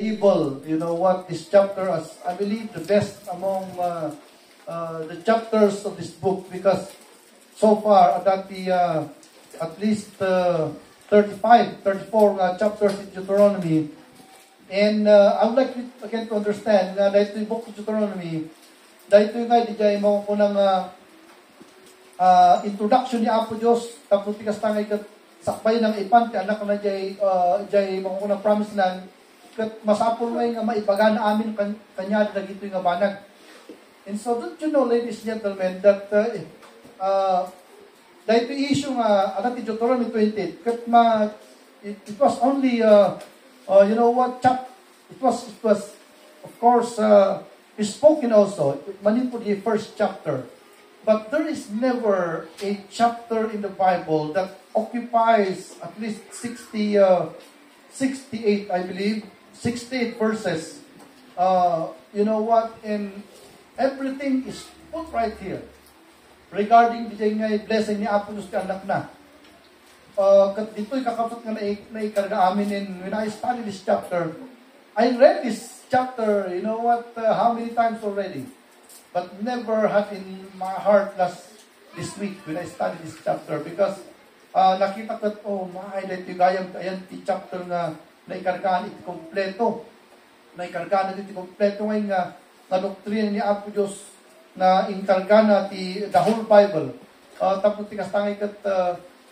label, this chapter as, I believe, the best among the chapters of this book, because so far, at least 34 chapters in Deuteronomy. And I would like you again to understand na dahil ito yung book of Deuteronomy, dahil ito yung di jay mo unang introduction ni Apo Diyos, tapos tikas tangay kat sakbay ng ipan, kaya anak na jay mga unang promise land, kat masapol ngay nga maibaga na amin kanya na gito yung banag. And so, don't you know, ladies and gentlemen, that dahil ito issue nga, anak ni Deuteronomy 28, kat it was only it was of course spoken also manin po the first chapter, but there is never a chapter in the Bible that occupies at least 68, I believe, 68 verses. And everything is put right here regarding the blessing ni Apo Diyos ka anak na. Dito'y kakapsat nga naikarga amin, and when I studied this chapter, I read this chapter, how many times already, but never had in my heart this week when I studied this chapter, because nakita ko, dahil gayam ayan ti chapter nga naikargaan iti kompleto, naikargaan iti kompleto ngayon nga doktrina ni Apo Diyos na inkarga na ti the whole Bible. Tapos ti kastangay kat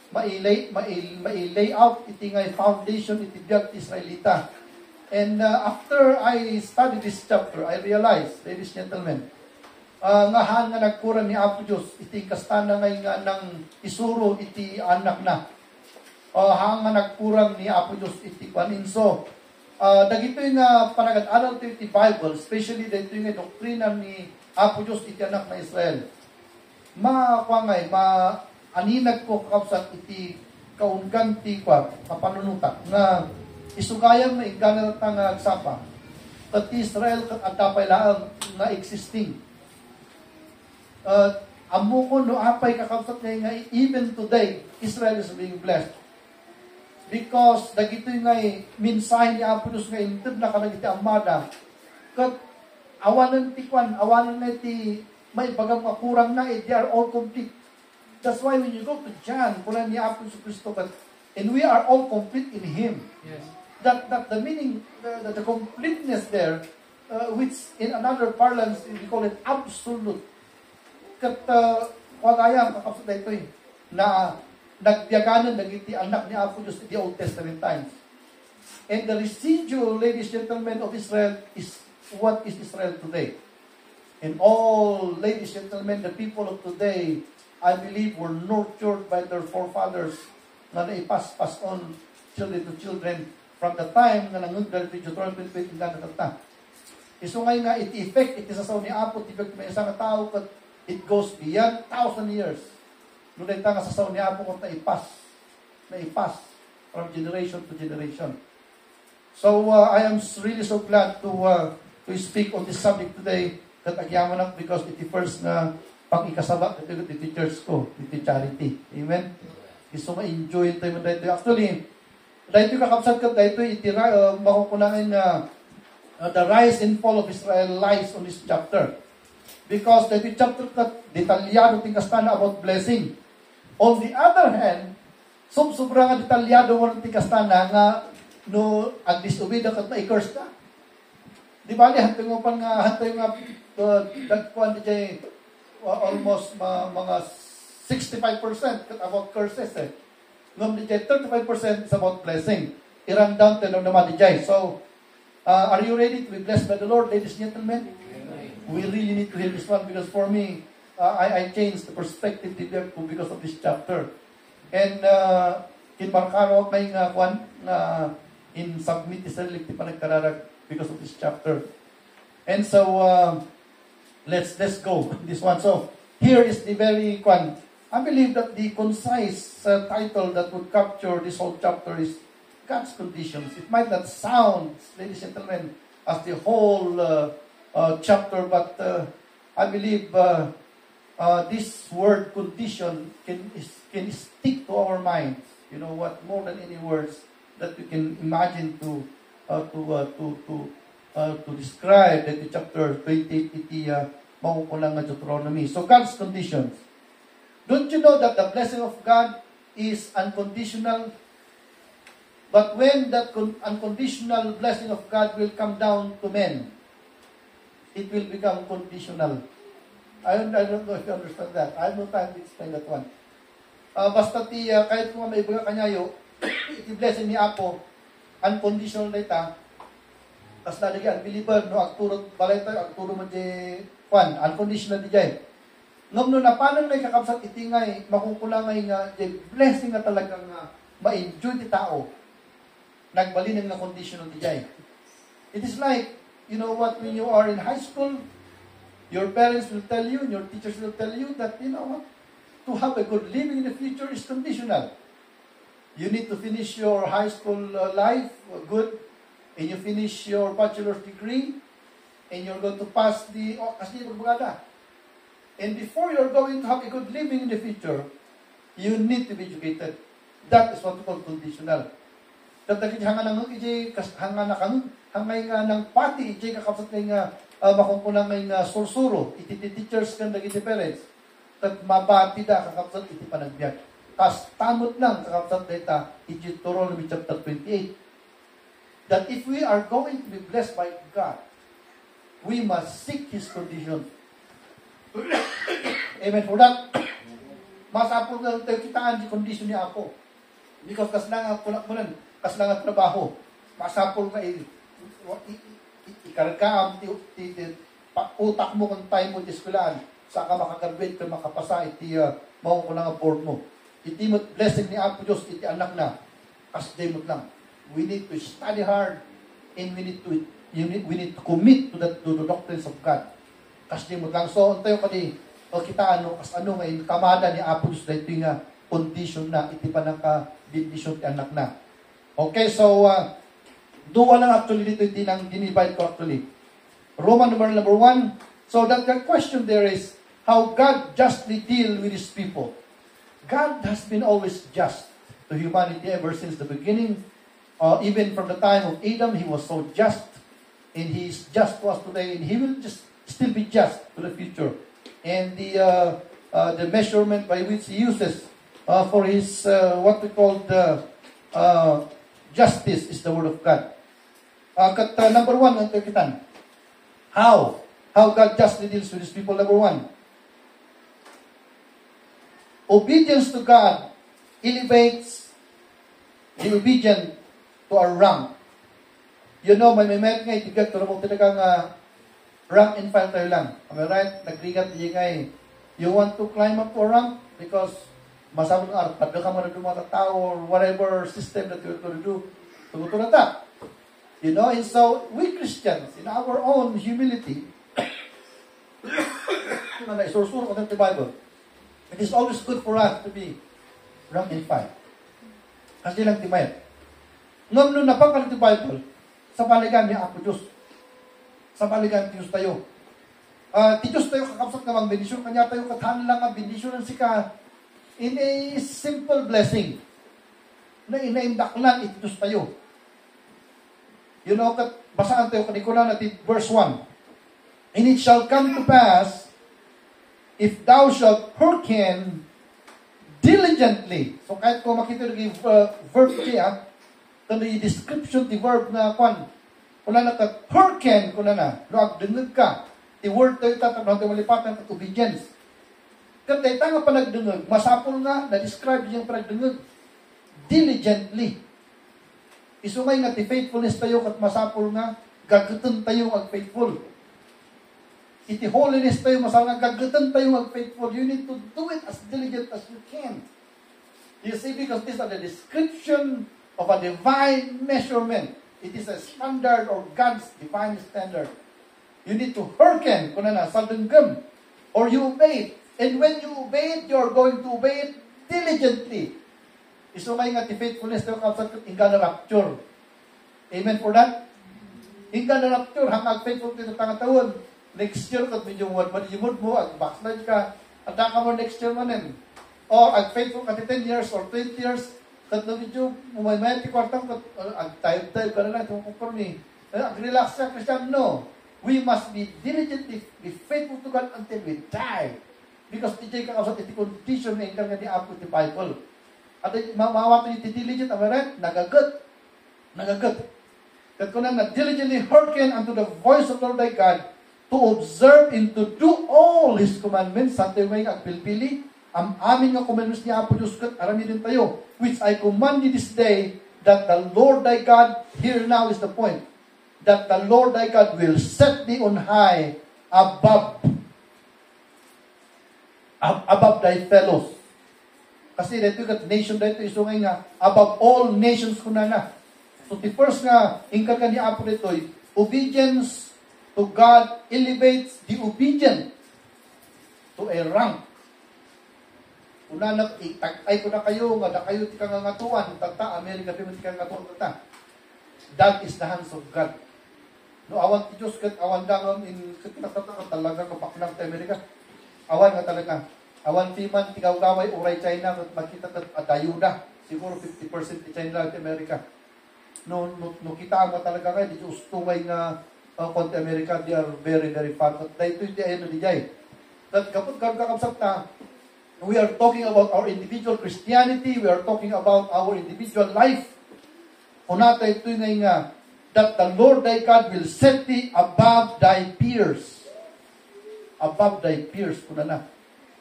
ma-lay out iti nga foundation iti biyag ti Israelita. And after I studied this chapter, I realized, ladies and gentlemen, nga nagkuran ni Apo Diyos iti kastana ngay nga nang isuro iti anak na. Nga nagkuran ni Apo Diyos iti paninso. Dagito yung panagad-aral iti Bible, especially dito yung doktrina ni Apo Diyos iti anak na Israel. Aninag ko kakapsat iti kaungan ti papanunutak na isugayang na iganatang agsapa at Israel at adapay laang na existing. Amo ko no apay kakapsat nga even today Israel is being blessed because dagito nga minsahe ni Apo Diyos nga intid na kanagiti amada kat awanan na ti may bagang makurang na they are all complete. That's why when you go to John, kulang ni Apo Kristo, and we are all complete in Him. Yes. That the meaning, the completeness there, which in another parlance, we call it absolute. Kat, wagayang kakapsat na ito na nagbiaganan nagiti anak ni Apo Diyos in the Old Testament times. And the residual, ladies and gentlemen, of Israel is what is Israel today. And all, ladies and gentlemen, the people of today, I believe, were nurtured by their forefathers na naipass on children to children from the time na nangungdal iti Deuteronomy 28 nga natata. Iso ngay nga iti effect, iti sasaw ni Apo, tibag may isang tao, kat it goes beyond 1,000 years. Nung nga sasaw ni Apo, kat naipass from generation to generation. So, I am really so glad to speak on this subject today, kat agyaman lang, because iti first na pang-ikasaba, iti church ko, iti charity. Amen? Gusto ma-enjoy tayo mo dahito. Actually, dahito kakapsat ka, dahito makukunangin the rise and fall of Israel lies on this chapter. Because dahito chapter ka, detalyado tingkastana about blessing. On the other hand, sobrang nga detalyado mo ng tingkastana nga no ag-disobey ka at ma-curse ka. Di ba, hantay mo pa nga, dagpuan di jay, almost mga 65% about curses Ngam di jay 35% is about blessing. Iran down to naman di jay. So, are you ready to be blessed by the Lord, ladies and gentlemen? We really need to hear this one because for me, I changed the perspective because of this chapter. And kinmarkaro may nga kwan na in submit Israel ti panagkararag because of this chapter. And so, let's go this one. So here is the very one. I believe that the concise title that would capture this whole chapter is God's conditions. It might not sound, ladies and gentlemen, as the whole chapter, but I believe this word condition can stick to our minds. You know what? More than any words that we can imagine to to describe that the chapter 28 iti makukulang nga Deuteronomy. So God's conditions. Don't you know that the blessing of God is unconditional? But when that unconditional blessing of God will come down to men, it will become conditional. I don't know if you understand that. I have no time to explain that one. Basta kahit kung may iba kanyayo, iti blessing ni Apo, unconditional na ita, tas lalagi unbeliever, no, agturot balay tayo, agturo mo di, unconditional di jay. Ngam no, na paano na kakapsat itingay, makukulangay nga, di blessing nga talagang ma-enjoy di tao, nagbalinin nga conditional di jay. It is like, you know what, when you are in high school, your parents will tell you, and your teachers will tell you that, you know what, to have a good living in the future is conditional. You need to finish your high school life good, and you finish your bachelor's degree, and you're going to pass the kasi pagbagada. And before you're going to have a good living in the future, you need to be educated. That is what we call conditional. Dagdag hanga nang ije hanga na kang hangay nga ng pati ije kakapsat nga makumpulang nga sursuro iti teachers kan dagiti parents tat mabati da kakapsat iti panagbiag. Tas tamot lang kakapsat data iti Deuteronomy chapter 28 that if we are going to be blessed by God, we must seek His condition. Amen for that. Masapol nga tayo kitaan di condition ni Apo. Because kaslangan punan kaslangan trabaho. Masapol ka ikaragam utak mo kung time mo di eskwelahan. Saka makagraduate ka makapasa iti mao ko lang board mo. Iti mo blessing ni Apo Diyos iti anak na. Kasday mo lang. We need to study hard and we need to commit to the doctrines of God. Kasday mo lang. So tayo kadi kita kas ngayon kamada ni Apo Diyos dahito nga condition na iti pa naka-bindisyon ti anak na. Okay, so duwa lang actually dito iti nang dinivide ko actually. Roman number 1. So that the question there is how God justly deal with His people. God has been always just to humanity ever since the beginning. Even from the time of Adam, He was so just. And He is just to us today. And He will just still be just to the future. And the measurement by which He uses for His what we call the justice is the Word of God. Number 1 ang kitan. How God justly deals with His people. Number 1. Obedience to God elevates the obedient to our rank. You know, may met nga itigat to mo talagang rank and file tayo lang. Am I right? Nagrigat di ngay. You want to climb up to a rank because masama ng arpad ka mo na dumata tao or whatever system that you're going to do. Tugutulad ta. You know, and so we Christians, in our own humility, naisurusuro ko ng Bible, it is always good for us to be rank and file. Kasi lang timayat. Ngam nung napangkalit yung Bible, sa baligan ni Apo Diyos. Sa baligan ni Diyos tayo. Ti Diyos tayo kakapsat nga mang bendisyon, kanya tayo katahan lang ang bendisyon si ka in a simple blessing na inaimdaklan iti Diyos tayo. You know, basaan tayo kanikulan natin verse 1. And it shall come to pass, if thou shalt hearken diligently. So kahit kung makita yung verb siya, ito yung description, the verb na kwan, kula na ka, hearken, kula na, luag dungag ka. The word tayo tatanong, tayo malipatan at obedience. Kaya tayo nga panagdungag, masapol nga, na-describe yung panagdungag. Diligently. Isungay nga, ti faithfulness tayo, kat masapol nga, gagatan tayo ang faithful. Iti holiness tayo, masapol nga, gagatan tayo ang faithful. You need to do it as diligent as you can. You see, because these are the description of a divine measurement. It is a standard or God's divine standard. You need to hearken, kuna na, sadunggam, or you obey it. And when you obey it, you're going to obey it diligently. Isumay nga ti faithfulness tayo kapsat inga na rapture. Amen for that? Inga na rapture, hanggang faithful tayo tangatawon. Next year, kat medyo manimod mo, at backslide ka, at ka mo next year manin. Or at faithful ka 10 years or 20 years, kat na video, may kwartang, ang tayo ka na lang, kung ni, relax sa Christian, no. We must be diligently, be faithful to God until we die. Because DJ kakausap, iti condition na ingkang nga ni Apo, iti Bible. At mawato iti diligent, right? Nagagat. Kat ko na diligently hearken unto the voice of the Lord thy God, to observe and to do all His commandments, santo yung mga agpilpili, ang amin nga commandments niya Apo Diyos kat arami din tayo, which I command you this day, that the Lord thy God, here now is the point, that the Lord thy God will set thee on high above thy fellows. Kasi dito kat nation dito isungay nga, above all nations kuna na. So the first nga, ingka ka ni Apo dito, obedience to God elevates the obedient to a rank. Una na, itagtay ko na kayo, nga na kayo tikang ngatuan, tata, Amerika, tikang ngatuan, tata. That is the hands of God. No, awan ti Diyos, awan dangon, talaga kapaknang ta Amerika. Awan nga talaga. Awan ti man, tigaw-gaway, uray China, makita at ayuda. Siguro 50% ti China at Amerika. No, kita nga talaga kayo, di Diyos tungay nga konti Amerika, they are very, very far. At dahito yung di ayun na di jay. That kapag kakapsap na, we are talking about our individual Christianity. We are talking about our individual life. Unata ito yung nga, that the Lord thy God will set thee above thy peers. Above thy peers. Kuna na.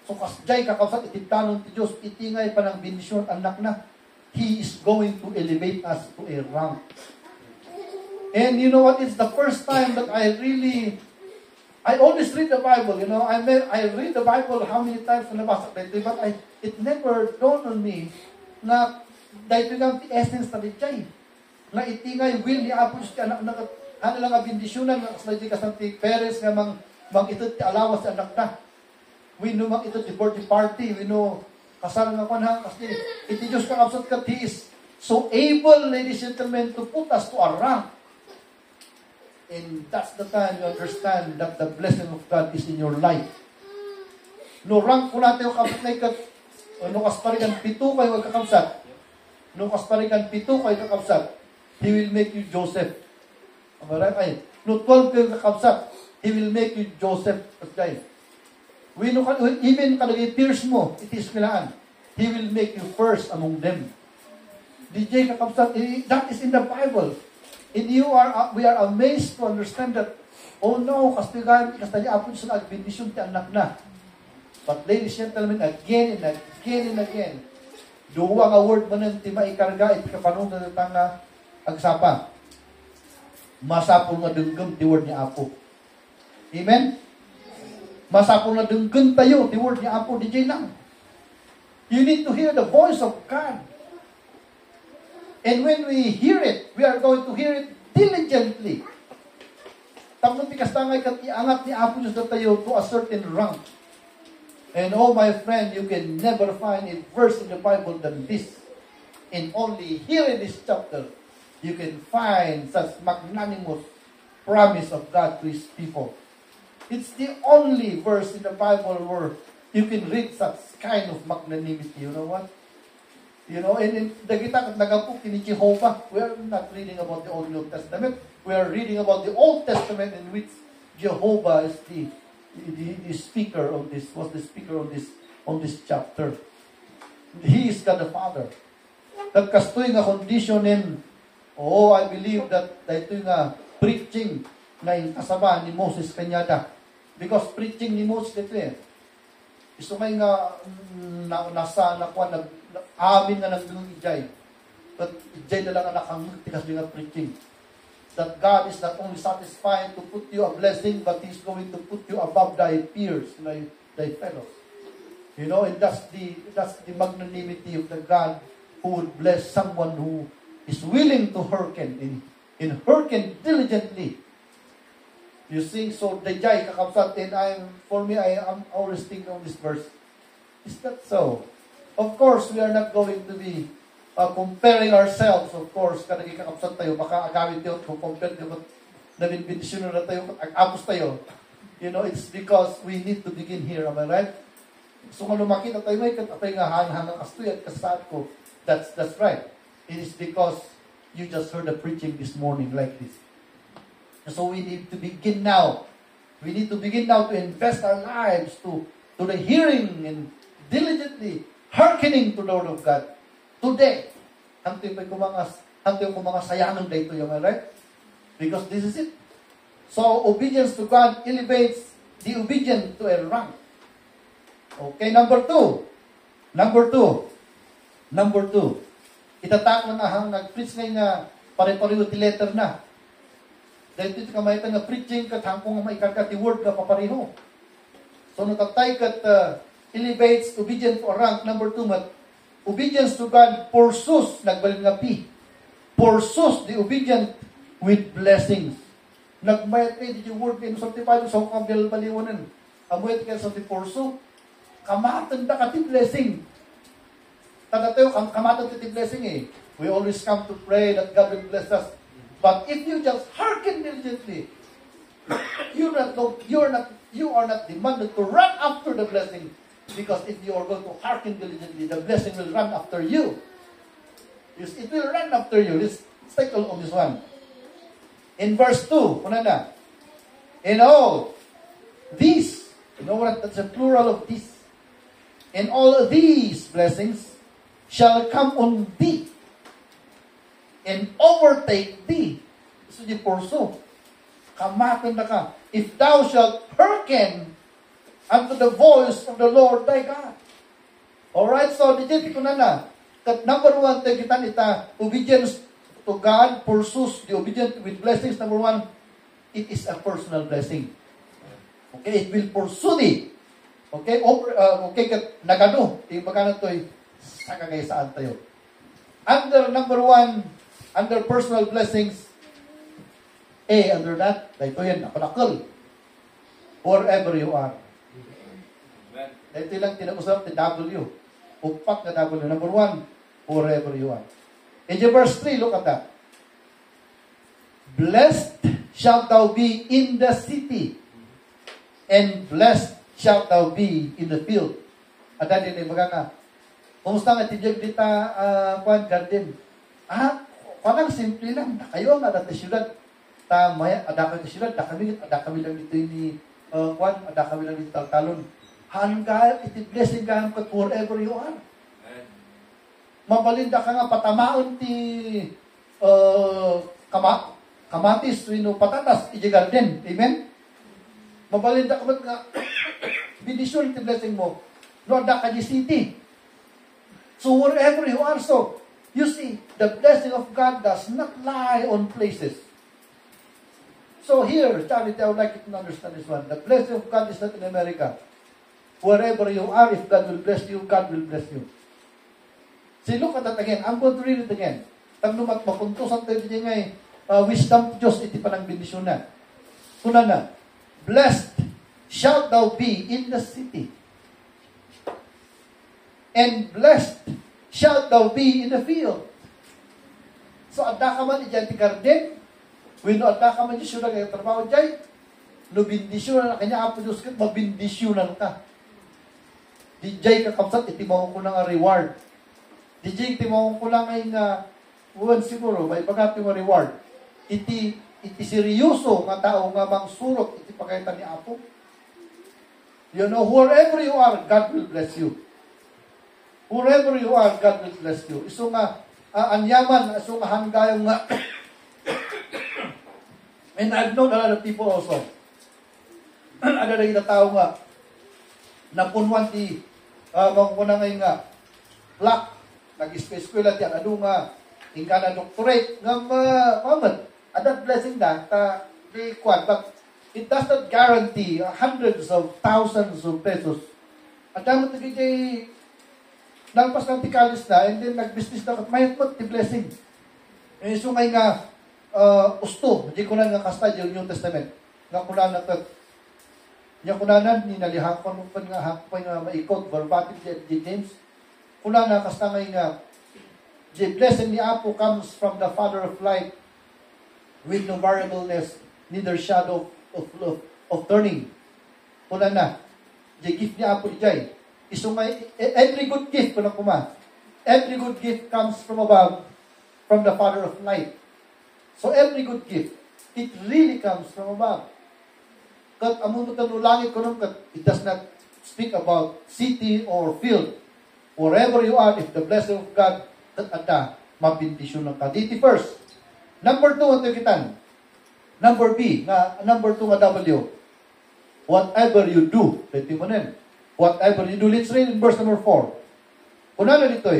So kasjay kakausap, ititanon ti Diyos, itingay pa ng bendisyon, anak na. He is going to elevate us to a rank. And you know what? It's the first time that I always read the Bible, you know. I read the Bible how many times na nabasa dito, but it never dawned on me na dahil yung essence na ditay. Na itingay will ni Apo Diyos anak na ano lang ang bendisyonan ng aslay ka sa Perez nga mang ito ti alawas sa anak na. We know mang ito ti birthday party, we know kasal nga kon ha kasi iti Diyos ka kapsat ka He is so able, ladies and gentlemen, to put us to a rank. And that's the time you understand that the blessing of God is in your life. No rank po natin yung kapsat na ikat, no kasparikan pito kayo kakapsat. No kasparikan pito kayo kakapsat. He will make you Joseph. Ay, no 12 kayo kakapsat. He will make you Joseph. Okay. We know, even kalagay peers mo, it is kilaan. He will make you first among them. DJ kakapsat, that is in the Bible. And we are amazed to understand that, oh no, kasi apon sa nagbindisyon ti anak na. But ladies and gentlemen, again and again and again, duwa nga word man ti maikarga, iti kapanunod na tanga agsapa. Masapol nga dunggam ti word ni Apo. Amen? Masapol nga dunggam tayo ti word ni Apo, DJ lang. You need to hear the voice of God. And when we hear it, we are going to hear it diligently. Tapos tikas tangay kat iangat ni Apo Diyos na tayo to a certain rank. And oh my friend, you can never find a verse in the Bible than this. And only here in this chapter, you can find such magnanimous promise of God to His people. It's the only verse in the Bible where you can read such kind of magnanimity. You know what? You know, and kita nagapok ni Jehovah. We are not reading about the Old New Testament. We are reading about the Old Testament in which Jehovah is the speaker of this, was the speaker on this chapter. He is God the Father. That kastoy nga conditionin, I believe that ito nga preaching na kasama ni Moses kanyada. Because preaching ni Moses ito Iso may nga nasa nakuha amin nga nagdulong ijay. But ijay na lang anak ang tikas nga preaching. That God is not only satisfied to put you a blessing, but He's going to put you above thy peers, thy fellows. You know, and that's the magnanimity of the God who would bless someone who is willing to hearken and hearken diligently. You see, so the jay kakapsat, and I am always thinking of this verse. Is that so? Of course, we are not going to be comparing ourselves, of course, kada kakapsat tayo, baka agawin tayo, kung compare tayo, nabinbindisyon na tayo, agapos tayo. You know, it's because we need to begin here, am I right? So, kung lumakita tayo, may katapay nga hang-hangang astoy at kasat ko, That's right. It is because you just heard the preaching this morning like this. So we need to begin now. We need to begin now to invest our lives to the hearing and diligently hearkening to the Word of God. Today, hantay ko mga sayangan dito yung right? Because this is it. So obedience to God elevates the obedient to a rank. Okay, number two. Itatak na ahang nag-preach nga pare-pareho ti letter na. Dahil ito kamay nga preaching kat hangkong maikarkat ti word ka papareho. So natatay kat elevates obedience to a rank. Number two, obedience to God pursues, nagbalin nga P, pursues the obedient with blessings. Nagbayat kayo, di word kayo, sa tipado, sa kabil baliwanan. Amuit kayo sa tipurso, kamatan na ka ti blessing. Tayo, kamatan ti blessing eh. We always come to pray that God will bless us. But if you just hearken diligently, you are not demanded to run after the blessing. Because if you are going to hearken diligently, the blessing will run after you. Yes, it will run after you. Let's take a look on this one. In verse 2, in all these, you know what, that's a plural of these. In all these blessings shall come on thee and overtake thee. So di porso. Kamatan na ka. If thou shalt hearken unto the voice of the Lord thy God. Alright, so digit ko na. That number one, kita nita, obedience to God pursues the obedient with blessings. Number one, it is a personal blessing. Okay, it will pursue thee. Okay, nagano, yung magkano to'y sa kagaysaan tayo. Under number one, under personal blessings, under that, ito yan, nakalakal. Wherever you are. Ito lang tinag-usap, the W. Upat na W. Number one, wherever you are. In verse 3, look at that. Blessed shalt thou be in the city, and blessed shalt thou be in the field. At dahil din, mga kumusta nga tijag dita, garden? Parang simple lang. Kayo ang adat na syudad. Ada kami lang dito ni, ada kami lang dito talon. Hanggang iti blessing ka wherever you are. Mabalinda ka nga patamaon ti kamatis wino patatas iti garden. Amen? Mabalinda ka nga bidisyon ti blessing mo. No da ka di city. So wherever you are, so you see, the blessing of God does not lie on places. So here, Charity, I would like you to understand this one. The blessing of God is not in America. Wherever you are, if God will bless you, God will bless you. See, look at that again. I'm going to read it again. Tagnumat, mapuntusan tayo din ngay, wisdom Diyos, iti panang bendisyon na. Kuna na, blessed shalt thou be in the city, and blessed shalt thou be in the field. So, adda ka man dyan ti garden, when adda ka man dyan siya na trabaho dyan, no bendisyon na kanya apo Diyos, mabindisyon na ka. Di dyan kakamsat, iti mo ko na reward. Di mo ko lang ay nga, siguro, may bagati mo reward. Iti seryoso nga tao nga mang surot, iti pagkaitan ni Apo. You know, wherever you are, God will bless you. Wherever you are, God will bless you. Iso nga, anyaman, iso nga hanggayong nga, and I've known a lot of people also. Ada na tao nga, napunwan ti, mangkunang ay nga, black, nag-eskwela tiyan, ano nga, ingka na doctorate, nga adat blessing na, di kwan, but it does not guarantee hundreds of thousands of pesos. At damo ito kay, nalpas ng tikalis na, and then nag-business na, mayat mo, ti blessing. So ngay nga, usto, di ko na nga kastad yung New Testament, nga kunan na ito, yung kunanan, ninalihakon mo pa nga maikot, verbatim di James, kuna na kastangay nga, the blessing ni Apo comes from the Father of light with no variableness, neither shadow of turning. Kuna na, the gift ni Apo di jay. Isungay, every good gift, kuna kuma, every good gift comes from above, from the Father of light. So every good gift, it really comes from above. Kat among langit ko nung it does not speak about city or field. Wherever you are, if the blessing of God at mabindisyon ng kaditi first. Number 2 ang tikitan. Number B, number 2 nga W. Whatever you do, pwede mo nun. Whatever you do, let's read in verse number 4. Una na dito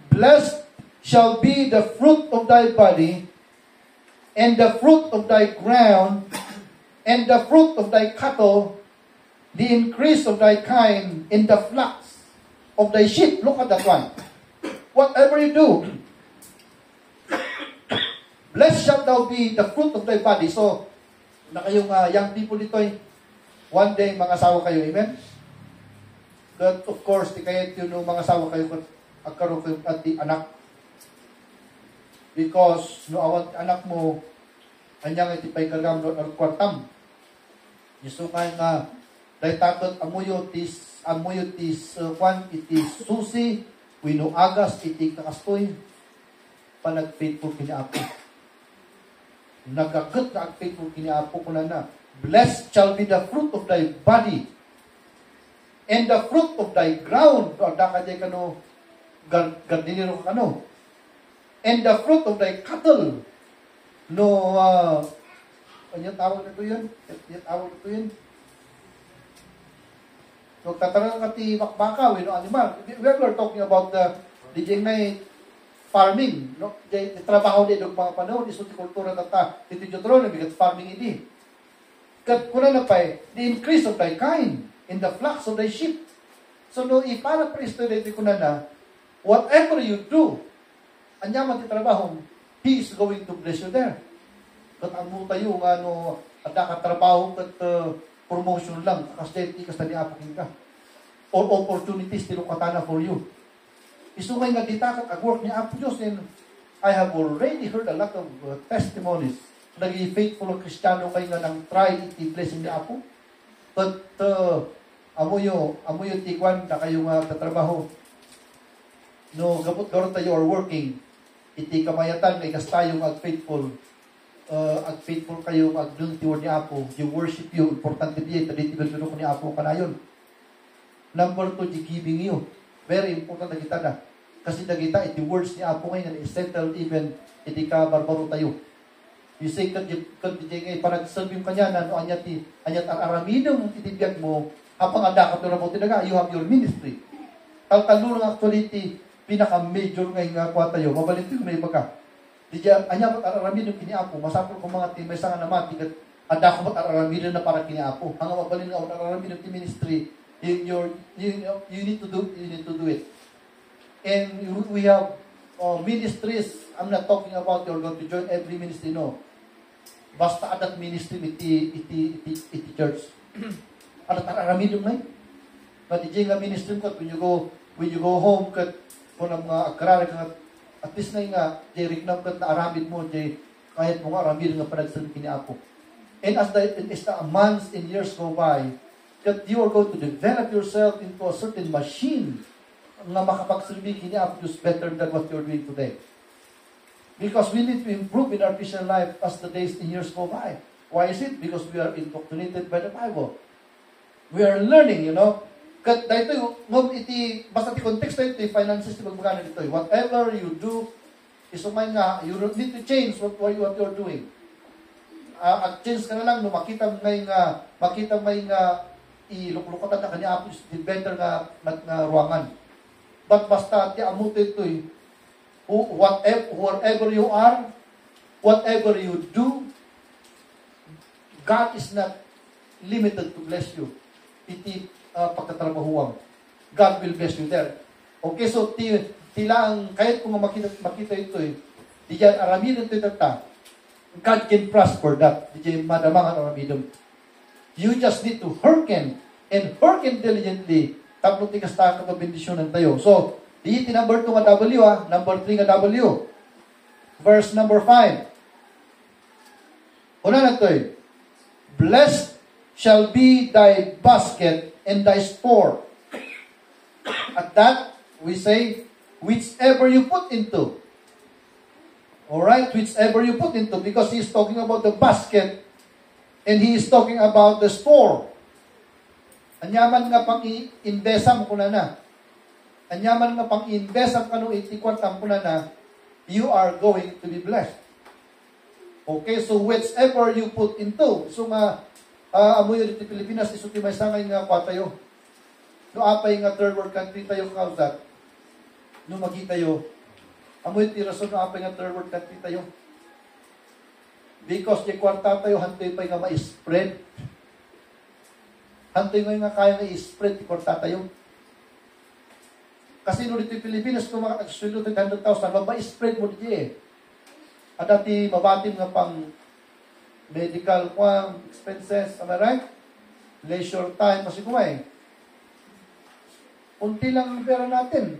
Blessed shall be the fruit of thy body, and the fruit of thy ground, and the fruit of thy cattle, the increase of thy kind, in the flocks of thy sheep. Look at that one. Whatever you do, blessed shall thou be the fruit of thy body. So, na kayong young people dito one day mga asawa kayo, amen? But of course, di kayo yung mga asawa kayo agkaroon kayo at di anak. Because, no awan anak mo, anyang itipay kargam no kwartam. Gusto kayo nga, dahil takot amuyo tis, kwan, itis susi, wino agas, itik nakastoy, panag-faithful kiniapo. Nagagat na faithful kiniapo ko na. Blessed shall be the fruit of thy body, and the fruit of thy ground. Ada ka dyan kano, gardinero kano. And the fruit of thy cattle. No, ano tawag na ito yun? So, tatanong ka ti bakbaka, no animal. We are talking about the dijeng na farming, no? Di trabaho di dog mga panahon, iso ti kultura tata, iti Deuteronomy, bigat farming idi. Kat kuna na pa the increase of thy kind, in the flocks of thy sheep. So no, ipara Kristo dito kuna na, whatever you do, anyaman ti trabaho, He is going to bless you there. Kat ang mo tayo, ada ka trabaho, kat promotion lang, kasi ikasta ni apakin ka. Or opportunities, tinukatana for you. Isungay nga ditakat ang work ni Apo Diyos, and I have already heard a lot of testimonies. Naging faithful ang Kristiyano kayo nga nang try iti blessing ni Apo. But amuyo tikwan na kayo nga tatrabaho. No, gabot tayo or working. Iti kamayatan kay kastayong ag-faithful kayo ag-dun tiword ni Apo. You worship you, importante diya, taditi ko ni Apo kanayon. Number 2, di giving you. Very important na kita na. Kasi nagita, iti words ni Apo ngayon, settled even, iti ka barbaro tayo. You say, kan di ngay, parang serve yung kanya na, no, anyat araminong itibiyag mo, hapang anda ka na mo tinaga, you have your ministry. Taltalunong actually, iti pinaka-major ngayon nga kwa tayo, mabalito yung may baga. Di dyan, anyat araminong kini Apo, masapol ko mga timay sa nga naman, tigat, anda ko araminong na para kini Apo. Hanga mabalin nga, araminong ti ministry, you need to do it. And we have ministries. I'm not talking about you're going to join every ministry, no. Basta adat ministry iti church. Adat araramidom na But iti nga ministry ko, when you go home, kat kung ang mga agrari ka, at least na nga, di na aramid mo, kahit mo nga aramid nga panagsalim kini Apo. And as the months and years go by, that you are going to develop yourself into a certain machine na makapagsilbi kini Apo Diyos better than what you're doing today. Because we need to improve in our Christian life as the days and years go by. Why is it? Because we are indoctrinated by the Bible. We are learning, Kat dahito basta ti context dahito, finances ti magmagana dito. Whatever you do, isumay nga, you need to change what you're doing. At change ka na lang, no, makita may nga, iluklukatan na kanya Apo Diyos, better nga ruangan. But basta ti amuto ito whatever you are, whatever you do, God is not limited to bless you. Iti pagtatrabahuang. God will bless you there. Okay, so tilang, kahit kung makita ito diyan aramidon ito itata, God can prosper that. Diyan madamangan aramidon. You just need to hearken diligently. Tapos tikas tayo kapabindisyonan tayo. So, iti number 2 nga W, number 3 nga W. Verse number 5. Una na ito Blessed shall be thy basket and thy store. At that, we say, whichever you put into. Alright, whichever you put into, because he's talking about the basket and he is talking about the store. Anyaman nga pang i-invest mo kuna na. Anyaman nga pang i-invest ang kanong itikwartam kuna na, you are going to be blessed. Okay, so whichever you put into. So nga, amoy dito Pilipinas, isuti may sangay nga kwa tayo. No apay nga third world country tayo kausat. No makita tayo, amoy tirason no apay nga third world country tayo. Because di kwarta tayo, hantoy pa nga ma-spread. Hantoy nga kaya nga i-spread, di kwarta tayo. Kasi no dito Pilipinas, kung mga nagsulo 300,000, ma-spread mo dito eh. At dati mabatim nga pang medical expenses, am I right? Leisure time, kasi kumay. Unti lang ang pera natin.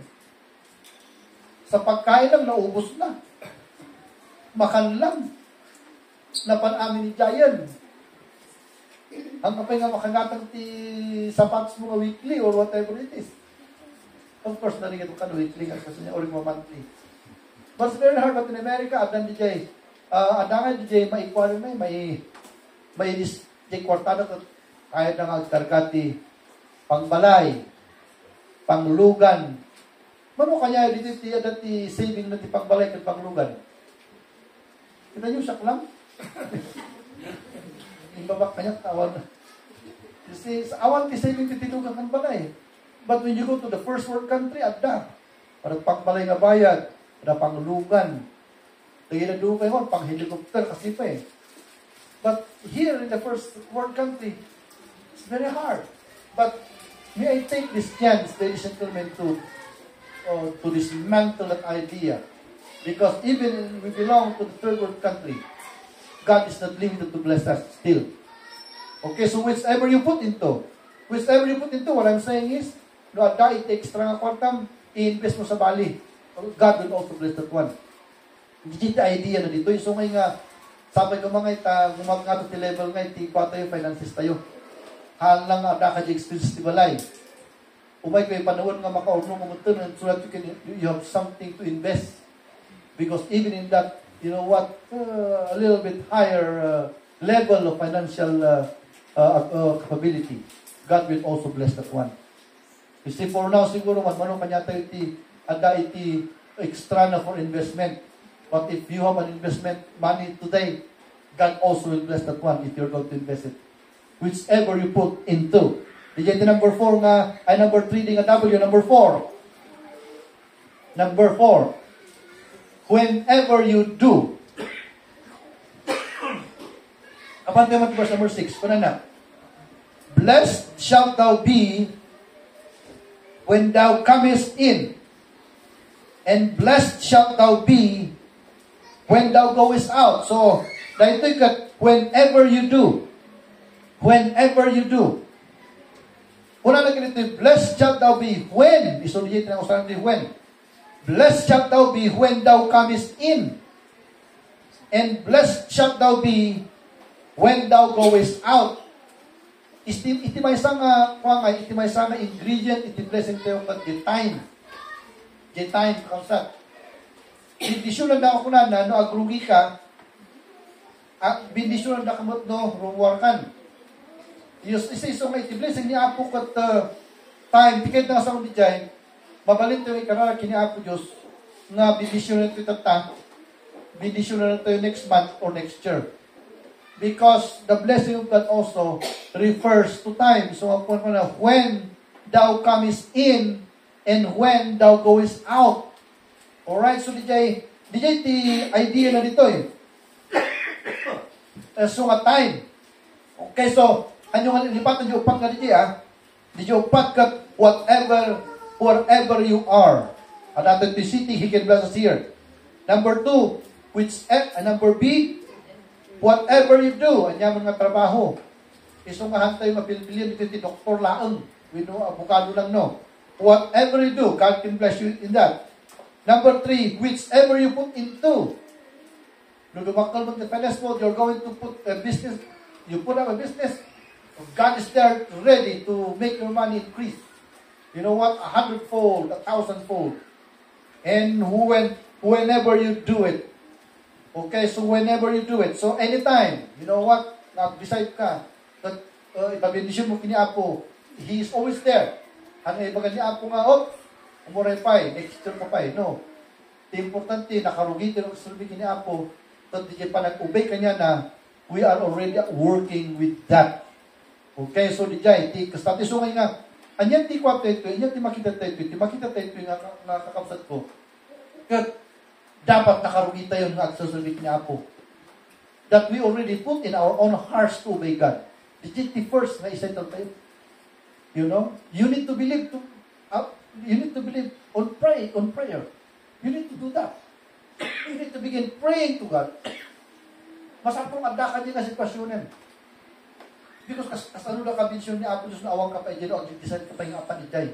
Sa pagkain lang, naubos na. Makan lang. Napan-amin ni Giant. Ang kapay nga makangatang ti sapatos mo nga weekly or whatever it is. Of course, narinig ito ka weekly kasi niya or monthly. But it's very hard, but in America, adan DJ, adangan DJ, maikuan may DJ kwartada ko, kaya na nga kargati, pangbalay, panglugan. Mano kanya dito ti saving na ti pangbalay at panglugan? Kita nyo, siyak lang. Ibabak kanya, awan. You see, awan ti saving ti tilugan ng balay. But when you go to the first world country, adda. Para pangbalay nga bayad, para panglugan. Kaya na doon kayo, pang helicopter kasi pa eh. But here in the first world country, it's very hard. But may I take this chance, ladies and gentlemen, to dismantle that idea. Because even we belong to the third world country, God is not limited to bless us still. Okay, so whichever you put into, what I'm saying is, no, dahil extra nga kwartam, i-invest mo sa Bali. God will also bless that one. Hindi the idea na dito. So ngay nga, sabay ka mga nga to level nga, iti-kwa tayo, finances tayo. Hal lang nga, ka di experience di balay. Umay kayo panahon nga makaunong mga ito, so that you have something to invest. Because even in that, you know what, a little bit higher level of financial capability, God will also bless that one. You see, for now, siguro, manong kanya tayo iti extra na for investment. But if you have an investment money today, God also will bless that one if you're going to invest it. Whichever you put into. Dijay number 4 nga, ay number 3 di nga W, number 4. Number 4. Whenever you do. Kapag naman verse number 6, kuna na. Blessed shalt thou be when thou comest in, and blessed shalt thou be when thou goest out. So, dahito kat, whenever you do. Whenever you do. Una na ganito, blessed shalt thou be when. Isoliyate na usahan din when. Blessed shalt thou be when thou comest in. And blessed shalt thou be when thou goest out. Iti may nga ingredient, iti blessing tayo kat the time. The time, kausap. Bindisyon lang na ako na, no, agrugi ka, bindisyon lang na kamot, no, rumuwarkan. Isa-iso nga iti blessing ni Apo kat time, tikit na sa akong dijay, mabalin tayo ikarara kini Apo Diyos, nga bindisyon lang tayo tata, bindisyon lang tayo next month or next year. Because the blessing of God also refers to time. So, ako na, when thou comest in, and when thou goest out. Alright, so dijay ti idea na dito eh. So nga time. Okay, so, ano nga lipatan niyo upang nga dijay ah. Dijay upat kat wherever you are. At atin ti city, he can bless us here. Number 2, number B, whatever you do, anya mga trabaho. Isungahan tayo mapilpilin, ito ti doktor laang. We know, abukado lang no. Whatever you do, God can bless you in that. Number 3, whichever you put into. No, dumakal mo the finance mode, you're going to put a business, you put up a business, God is there ready to make your money increase. You know what? 100-fold, 1,000-fold. And whenever you do it. Okay, so whenever you do it. So anytime, you know what? Nag-decide ka that ipabindisyon mo kini Apo. He is always there. Ang iba ni Apo nga, umuray pa next year ka pa no. The importante, nakarugi din ang sulbi kini Apo, at di pa nag-obey kanya na we are already working with that. Okay, so di jay, ti kastati sungay nga, anyan ti kwa tayo, anyan ti makita tayo nga kakapsat ko. Kat, dapat nakarugi tayo ng agsasulbi kini Apo. That we already put in our own hearts to obey God. Di the first na isettle tayo. You know, you need to believe on prayer. You need to do that. You need to begin praying to God. Masapong adakan din na sitwasyonin. Because kasano na kabensyon ni Apo Diyos na awang kapay dyan, ang decide ka pa yung apan ni Jay.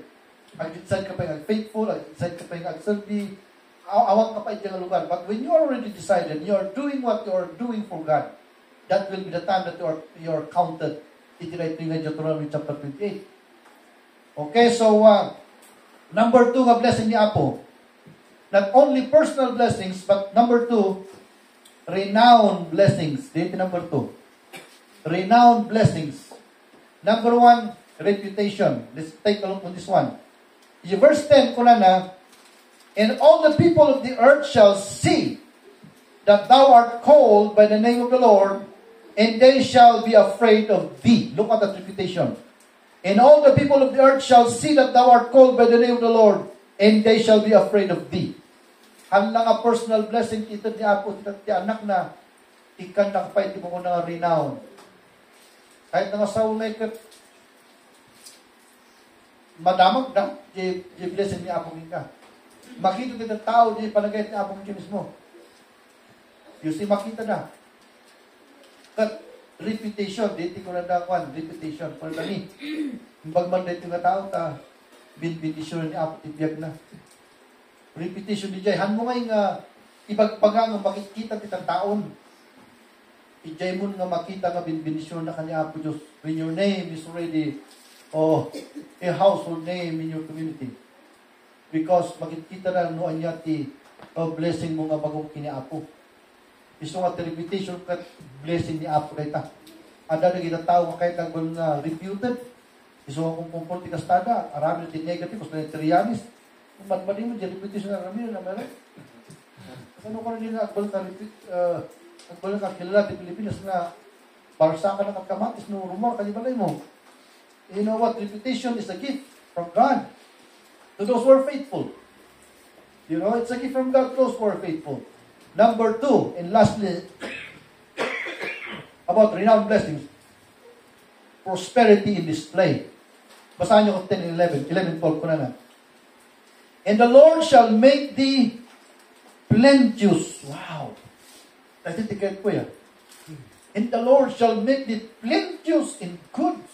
Ang decide ka pa yung faithful, ang decide ka pa yung agsalbi, awang kapay dyan ang lugar. But when you already decided, you are doing what you are doing for God, that will be the time that you are counted. Itinay ito yung Deuteronomy chapter 28. Okay, so number 2 nga blessing ni Apo. Not only personal blessings, but number 2, renowned blessings. Dito number 2. Renowned blessings. Number 1, reputation. Let's take a look on this one. In verse 10, kuna na, and all the people of the earth shall see that thou art called by the name of the Lord, and they shall be afraid of thee. Look at that reputation. And all the people of the earth shall see that thou art called by the name of the Lord, and they shall be afraid of thee. Handa nga personal blessing ito ni Apo, ti anak na, ikan nakapay, di mo ko na renown. Kahit nga sa ulay ka, madamag na, di blessing ni Apo ka. Makita din ang tao, di palagay ni Apo ka mismo. You see, makita na. Kat, reputation, dito ko na dakwan, reputation. Para kami, bagman dito nga tao, binbindisyon ni Apo, tibiyag na. Reputation ni Jay. Han mo ngay nga, ibagpaga nga makikita kitang taon. Ijay mo nga makita nga binbindisyon na kanya Apo Diyos. When your name is already, a household name in your community. Because makikita na no anya ti blessing mo nga bagong kini Apo. Iso nga reputation kat blessing ni Apo kay ta. Ada na ginatao kahit nagbal nga reputed. Iso nga kung pumpul ti kastada, arami na ti negative, mas na trianis. Kung matmadi mo, di reputation na rami na meron. Ano ka rin nga agbal ka kilala ti Pilipinas na barsa ka na kakamatis no rumor ka di balay mo. You know what? Reputation is a gift from God to those who are faithful. You know, it's a gift from God to those who are faithful. Number 2, and lastly, about renowned blessings, prosperity in display. Basahan nyo kung 10 and 11, 12 ko na. And the Lord shall make thee plenteous. Wow. Natitiket ko yan. And the Lord shall make thee plenteous in goods.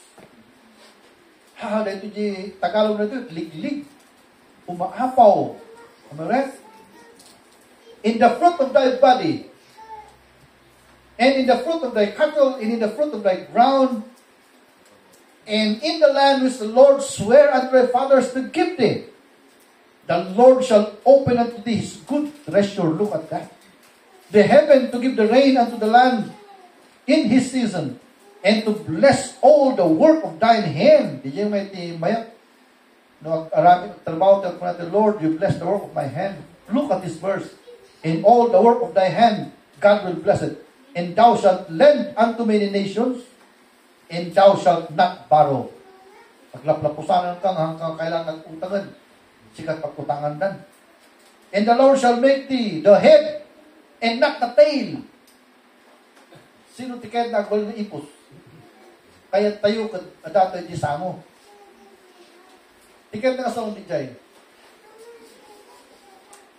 Dito di Tagalog na ito, lig-lig. Umaapaw. Amaret? In the fruit of thy body, and in the fruit of thy cattle, and in the fruit of thy ground, and in the land which the Lord sware unto thy fathers to give thee, the Lord shall open unto thee his good treasure. Look at that. The heaven to give the rain unto the land in his season, and to bless all the work of thine hand. Di yung may mayak. No, arami trabaho the Lord, you bless the work of my hand. Look at this verse. In all the work of thy hand, God will bless it. And thou shalt lend unto many nations, and thou shalt not borrow. Paglaplapusanan kang hanggang kailangan utangan, sikat pagkutangan dan. And the Lord shall make thee the head, and not the tail. Sino tiket na agbal na ipos? Kaya tayo kadatoy di samo. Tiket na kasawang di jay.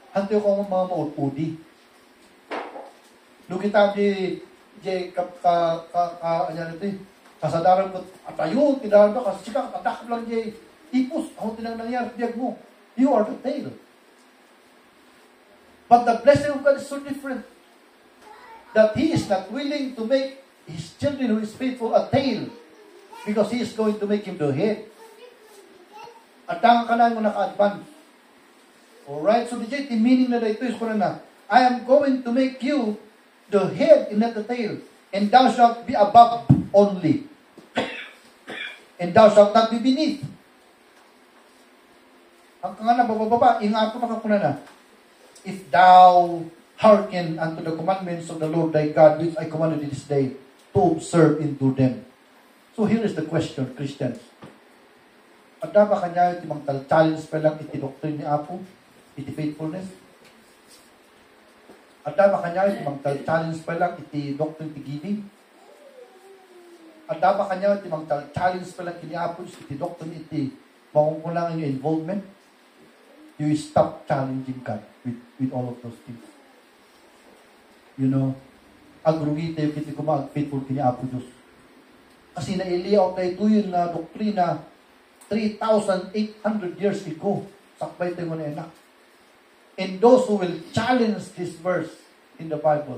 Hanto ko mga mautpudi. Lugita di kasadaran ko atayo, tindahan ko, kasi sika katakap lang di ipos, ako tinang nangyari, diag mo. You are the tail. But the blessing of God is so different. That He is not willing to make His children who is faithful a tail, because He is going to make him the head. At ang kanan mo naka-advance. Alright, so DJ, meaning na dito is kuna na, I am going to make you the head and not the tail, and thou shalt be above only, and thou shalt not be beneath. Ang kanga na bababa, ingat ko na kuna na, if thou hearken unto the commandments of the Lord thy God, which I commanded thee this day, to observe and do them. So here is the question, Christians. Ada ba kanya iti challenge pa lang iti doctrine ni Apo, iti faithfulness? Ada ba kanya iti challenge pa lang iti doctrine ti giving? Ada ba kanya iti challenge pa lang kini Apo iti doctrine iti makukulangan yung involvement? You stop challenging God with all of those things. You know, agrugi tayo kiti kumag faithful kini Apo Diyos. Kasi nailiyaw tayo ito yun na doktrina 3,800 years ago. Sakbay tayo na enak. And those who will challenge this verse in the Bible,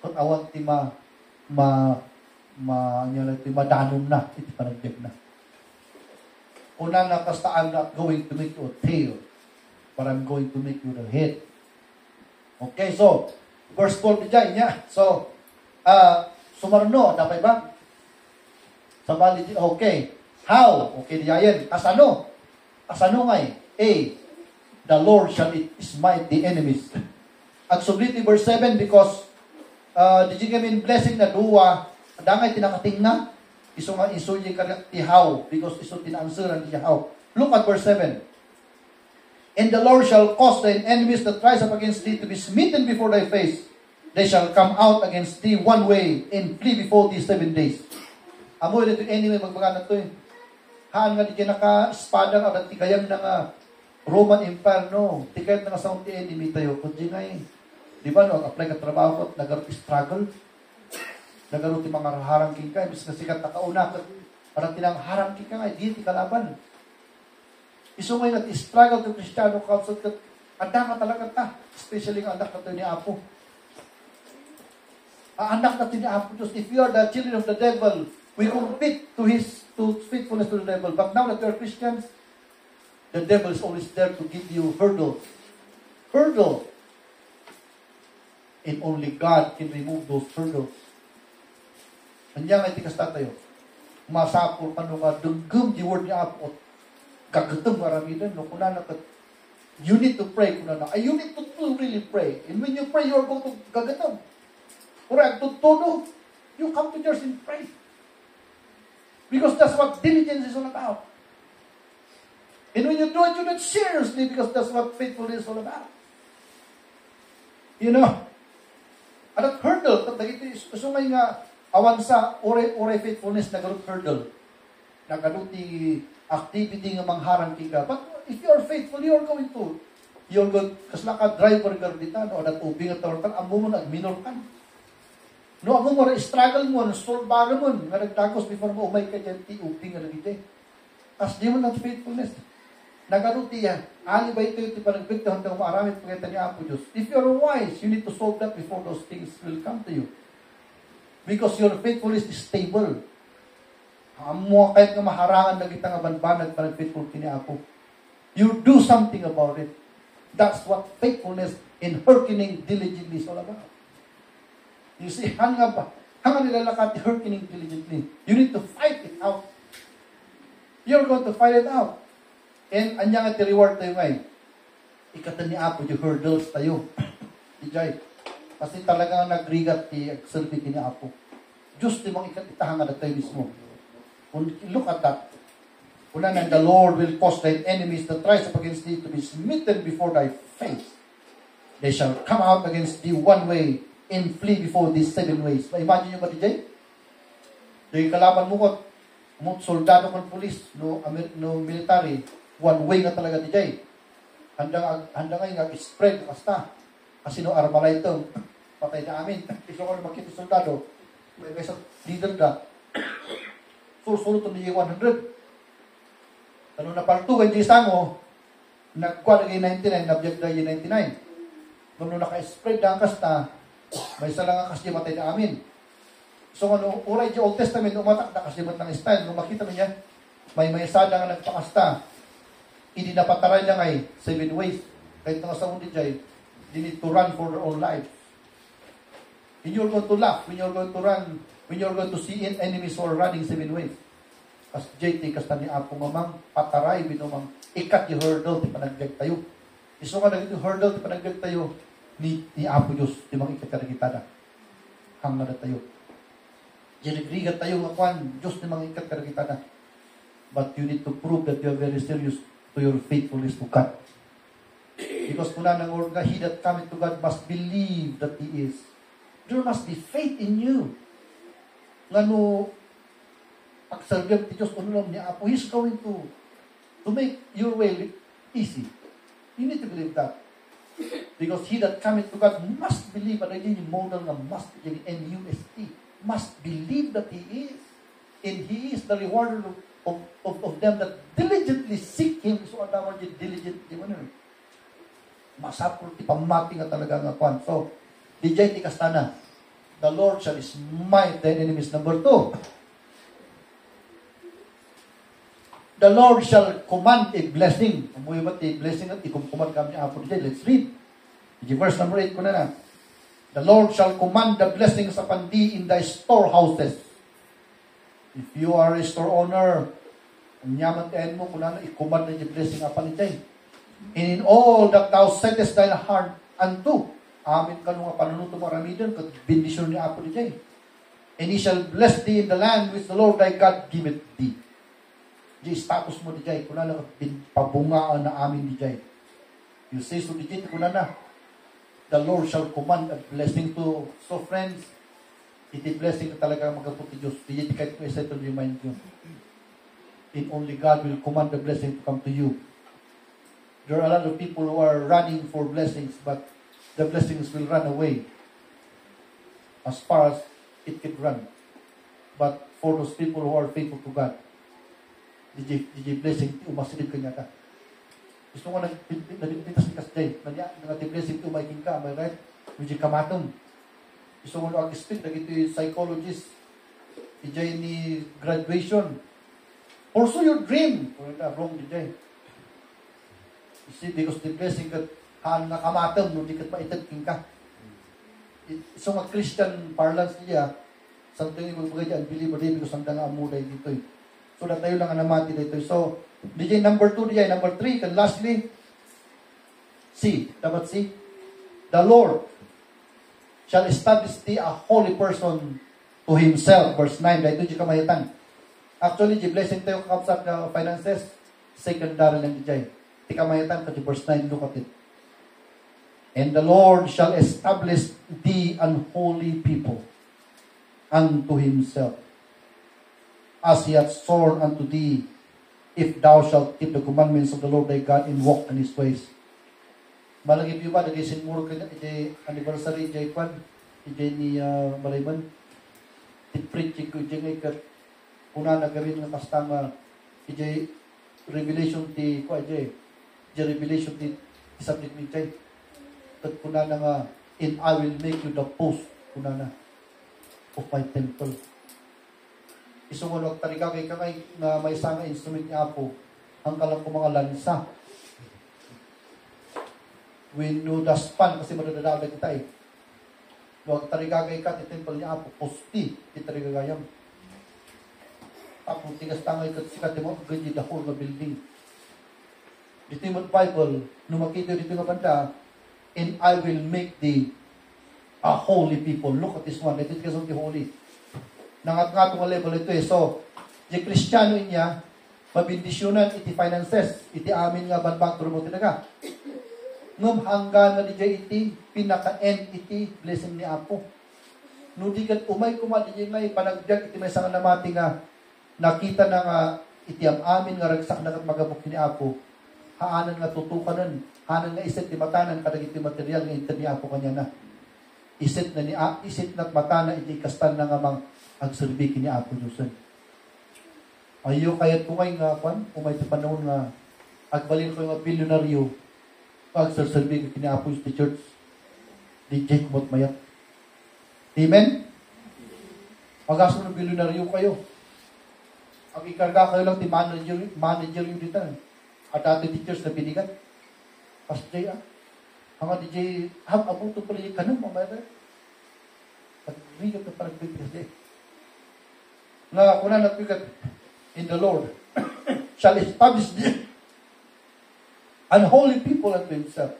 kung awan ti madanom na, iti panagbiag na. Una na, kasta I'm not going to make you a tail, but I'm going to make you the head. Okay, so, verse 12 dyan niya. So, sumarno, dapat ba? Sabali, okay. How? Okay, diyan. Asano? Asano ngay? A. The Lord shall smite the enemies. At subliti verse 7, because did you mean blessing na duwa, dangay tinakating na, iso nga iso yung ti how, because iso tinaansuran ti how. Look at verse 7. And the Lord shall cause thine enemies that rise up against thee to be smitten before thy face. They shall come out against thee one way and flee before thee 7 days. Amoy na ito enemy, magbaga na ito eh. Haan nga di ka naka-espada nga, at tigayang na nga Roman Empire, no. Tigayang na nga sa unti enemy tayo. Kundi nga eh. Di ba, no, apply ka trabaho ko at nagaroon struggle. Nagaroon ti mga harangking ka. Ibig sikat na kauna ka. Parang tinang harangking ka nga, di kalaban. Iso ngayon at struggle to Kristiyano council ka. Anak ka talaga ta. Especially ang anak na ito ni Apo. Ang anak na ito ni Apo Diyos. If you are the children of the devil, we compete to faithfulness to the devil. But now that we are Christians, the devil is always there to give you hurdles. Hurdle. And only God can remove those hurdles. Kanya nga itikas tayo. Masapol ka nung dunggum di word niya Apo. Kagatum maramidan. No? Kuna na you need to pray. Kuna na. You need to really pray. And when you pray, you are going to kagatum. Correct. To you come to church and pray. Because that's what diligence is all about. And when you do it seriously, because that's what faithfulness is all about. You know, at that hurdle, so ngay nga, awan sa oray faithfulness, nagarot hurdle. Nagarot ti activity nga mangharang ka. But if you are faithful, you're going, kasla ka driver gardita, no, at ubing at tortan, amo mo nagminor ka. No, ako mo struggle mo, solbara mo, nga nagtagos before mo umay ka dyan, ti uping nga nagite. As di mo not faithfulness. Nagaruti yan. Ali ba ito yung tipanagbit na hantang maaramit pagkita ni Apo Diyos? If you're wise, you need to solve that before those things will come to you. Because your faithfulness is stable. Amo kahit nga maharangan na kita nga banbanag parang faithful kini Apo. You do something about it. That's what faithfulness and hearkening diligently is all about. You see, hanga nilalakad, hearkening diligently. You need to fight it out. You're going to fight it out. And anya nga reward tayo ngayon. Ikatan ni Apo, yung hurdles tayo. Ijay. Kasi talagang nagrigat ti selfie ni Apo. Diyos di mong ikatahanga na tayo mismo. Look at that. Una na, the Lord will cause thine enemies that rise up against thee to be smitten before thy face. They shall come out against thee one way and flee before these 7 ways. Ma-imagine nyo ba, DJ? Yung kalaban mo ko, soldado kong police, no military, one way nga talaga, DJ. Handa nga spread, basta. Kasi no armalay ito, patay na amin. Iso ko na makita soldado, may sa leader ka, susunod ito niya 100. Ano na paltugan, DJ Sango, nagkuha na 99, nabiyag na 99. Nung naka-spread na ang kasta, may isa lang ang kasi matay na amin. So, uray di Old Testament, umatak na kasi ng style. Nung makita mo niya, may sada nga nagpakasta. Hindi napataray lang ay 7 ways. Kahit nga sa undi dyan, they need to run for their own lives. When you're going to laugh, when you're going to run, when you're going to see enemies who are running 7 ways. As JT, kasta ni Apo mamang, pataray, binumang, ikat yung hurdle, di panagdag tayo. Iso ka na yung hurdle, di panagdag tayo, ni Apo Diyos, di mang ikat kita na. Hangga na tayo. Dirigrigat tayo nga kwan, Diyos ni mang ikat kita na. But you need to prove that you are very serious to your faithfulness to God. Because kuna nang orga, he that cometh to God must believe that He is. There must be faith in you. Ngano, pagsalgam ti Diyos, ano lang niya, Apo, He's going to make your way easy. You need to believe that. Because he that cometh to God must believe, and again, yung model nga must, yung M-U-S-T, must believe that He is. And He is the rewarder of them that diligently seek Him. So, ang naman yung diligently, masapro, ti pamati nga talaga nga kwan. So, DJ ti kastana, the Lord shall smite the enemies. Number 2, the Lord shall command a blessing. Amoy ba ti blessing at ikumkumad kami Apo DJ? Let's read. Verse number 8 ko na. The Lord shall command the blessings upon thee in thy storehouses. If you are a store owner, ang yaman tayo mo, kung ano, i-command na yung blessing upon DJ. And in all that thou settest thine heart unto, amin ka nung panunuto maramidan, kag bendisyon ni Apo DJ. And He shall bless thee in the land which the Lord thy God giveth thee. Di status mo DJ, kung ano, pabungaan na amin DJ. You say so DJ, kung ano, the Lord shall command a blessing to. So friends, iti blessing na talaga magaputi Diyos. DJ, kahit mo isettle your mind yun. And only God will command the blessing to come to you. There are a lot of people who are running for blessings, but the blessings will run away as far as it can run. But for those people who are faithful to God, DJ blessing, umasilip kanya ka. Gusto ko nagpintas ni Kasday, nag-blessing, umaikin ka, am I right? DJ kamatong. Gusto ko nag-speak, nag-ito yung psychologist, DJ ni graduation. Pursue your dream. Wrong DJ. You see, because the blessing that haan nga kamatang, no, di kat maitagking ka. So nga Christian parlance niya, something yung mga dyan, believer din, because ang nga amuday dito. So that tayo lang ang namati dito. So, DJ number 2, DJ number 3, and lastly, C. Dapat C. The Lord shall establish thee a holy person to Himself. Verse 9, dahito di kamahitan. Actually, di blessing tayo kapsat na finances, secondary lang di jay. Di kamahitan, kasi verse 9, look at it. And the Lord shall establish thee an holy people unto Himself, as He hath sworn unto thee, if thou shalt keep the commandments of the Lord thy God and walk in His ways. Malagip yung ba, nagisin mo ka na, anniversary, J. Kwan, J. ni Malayman, i-preach ko, J. Ikat, una na gawin ng kastama, J. Revelation ti, ko, J. Revelation ti, subject ni J. At kuna na nga, and I will make you the post, kuna na, of my temple. Isungunod, talaga kay kamay na may isang instrument ni Apo, ang kalang ko mga lansa. When you daspan, kasi madadadala kita eh. Huwag tarigagay ka, temple ni Apo, posti, itarigagayam. Tapos tigas tangay ka, sikat mo, ganyan the whole na building. Dito yung Bible, nung makita dito nga banda, and I will make thee a holy people. Look at this one, let it be holy. Nangat nga itong level ito eh. So, di Kristiyano niya, mabindisyonan iti finances, iti amin nga banbang turmo tinaga. Ngum hanggang nga di iti, pinaka-end iti blessing ni Apo. Nung di kat umay kumad, di may panagdag iti may sangan namati nga, nakita na nga iti am amin nga ragsak na kat magabok ni Apo, haanan nga tutukanan, haanan nga isit di matanan, kadag iti material nga iti ni Apo kanya na. Isit na matana iti kastan na nga mang agserbi ni Apo Diyosan. Ayo kayat kumay nga kwan, kumay sa panahon nga agbalin ko yung bilyonaryo, agserbi ni Apo sa church, di Jake kumot mayat. Amen? Pag-aso ng bilyonaryo kayo. Ang ikarga kayo lang di manager yung dito. At dati teachers na binigan. Pastor Jay, Ang DJ, abuto pala yung kanong mamaya. Pag-bigat na parang bigat eh. Na kuna nagbigat in the Lord shall establish the unholy people unto himself.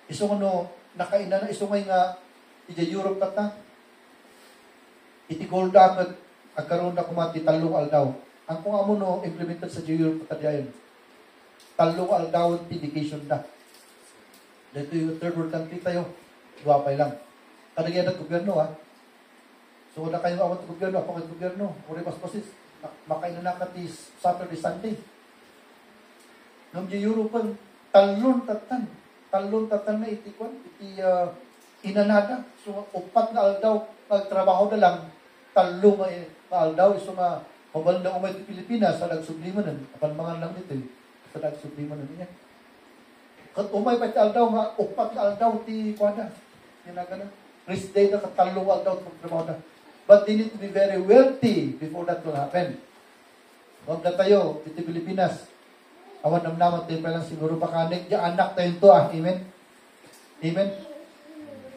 Iso ano, nakaina na, iso nga ija Europe kata. Iti golda at agkaroon na kumati talong aldaw. Ang kung amo no, implemented sa Europe kata diyan. Talong aldaw indication na. Dito yung third world country tayo, duwapay lang. Kadagyan ng gobyerno ha. So kung na kayo awat ng gobyerno, ako ng gobyerno, kung mas pasis, makain na nakati Saturday, Sunday. Nung di Europe, talon tatan na itikwan, inanada. So upat na aldaw, pagtrabaho na lang, talong na aldaw, so nga, mabal na umay sa Pilipinas, sa nagsubliman nun, kapalmangan lang nito sa nagsubliman nun niya. Kat umay pa aldaw, nga upat na aldaw, ti kwada. Yan na ganun. Rest day na katalong aldaw, pagtrabaho na. But they need to be very wealthy before that will happen. Huwag na tayo, iti Pilipinas. Awan namnaman tayo pa lang siguro pakanik. Di anak tayo ito Amen? Amen?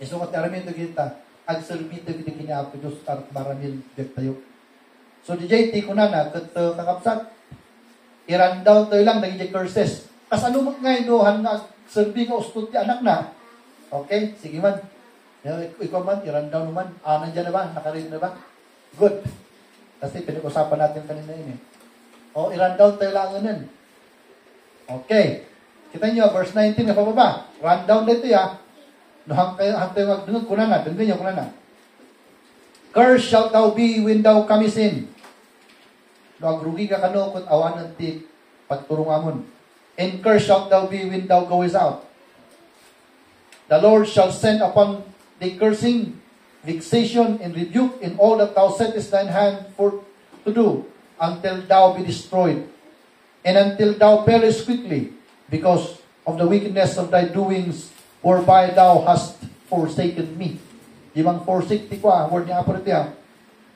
Iso ka taramin ito kita. Agsalbito kita kiniapo Diyos at maramil dek tayo. So di JT ko na kat kakapsat. Irandaw tayo lang, naging curses. Kas ano ngayon dohan na serbi ka ustot ti anak na. Okay? Sige man. Ikaw man, i-rundown naman. Nandiyan na ba? Nakarin na ba? Good. Kasi pinag-usapan natin kanina yun eh. I-rundown tayo lang nun. Okay. Kita nyo, verse 19 na pababa. Rundown dito ya. Hantay magdunod, kuna na. Dunggan nyo, kuna na. Cursed shalt thou be when thou comest in. Agrugi ka kano kung awanan ti pagturungamon. And cursed shalt thou be when thou goest out. The Lord shall send upon the cursing, vexation, and rebuke in all that thou settest thine hand for to do, until thou be destroyed, and until thou perish quickly, because of the wickedness of thy doings, whereby thou hast forsaken me. Ibang forsake ti kwa, word niya apart niya.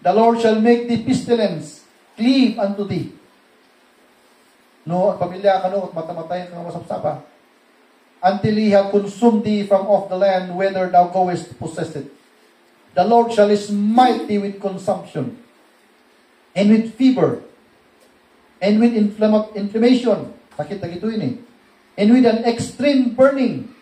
The Lord shall make the pestilence cleave unto thee. No, pamilya ka no, at matamatay ka masapsapa. Until he have consumed thee from off the land, whither thou goest to possess it. The Lord shall smite thee with consumption, and with fever, and with inflammation, sakit na gituin eh, and with an extreme burning,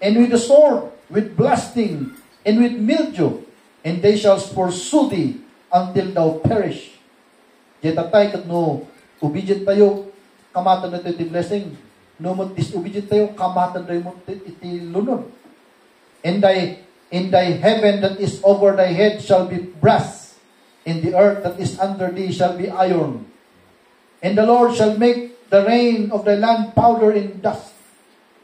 and with a sword, with blasting, and with mildew, and they shall pursue thee until thou perish. Jetatay kat no, obedient tayo, kamatan na ito blessing. No mo disobedient tayo, kamatan tayo mo iti lunod. In thy heaven that is over thy head shall be brass, and the earth that is under thee shall be iron. And the Lord shall make the rain of thy land powder and dust.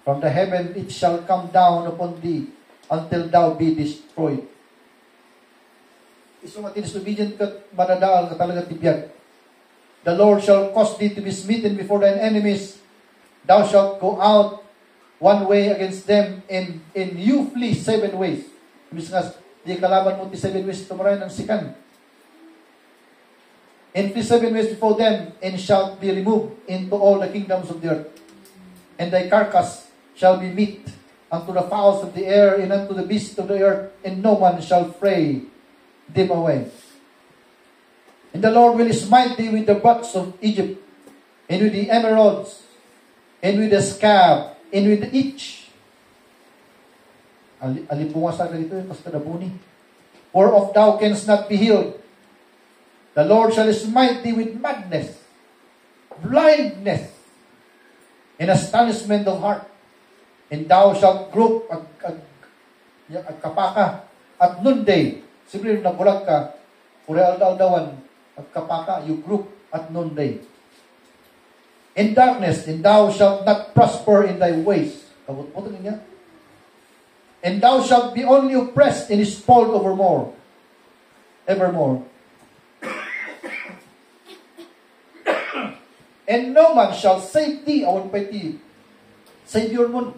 From the heaven it shall come down upon thee, until thou be destroyed. Iso nga disobedient ka, manadaal ka talaga tibiyag. The Lord shall cause thee to be smitten before thine enemies. Thou shalt go out one way against them, and you flee 7 ways. Ibig nga, di kalaban mo ti 7 ways tumuray ng sikan. And flee 7 ways before them, and shalt be removed into all the kingdoms of the earth. And thy carcass shall be meat unto the fowls of the air, and unto the beasts of the earth, and no man shall fray them away. And the Lord will smite thee with the butts of Egypt, and with the emeralds, and with the scab, and with the itch. Alipunga sa dito yung kaskadabuni. Whereof thou canst not be healed. The Lord shall smite thee with madness, blindness, and astonishment of heart. And thou shalt grope kapaka at noonday. Siyempre, nabulag ka, pura aldaw-aldawan, at kapaka, you group at noonday. In darkness, and thou shalt not prosper in thy ways. Kabut-butan niya. And thou shalt be only oppressed and spoiled evermore. And no man shall save thee, awan pa iti, Savior mo.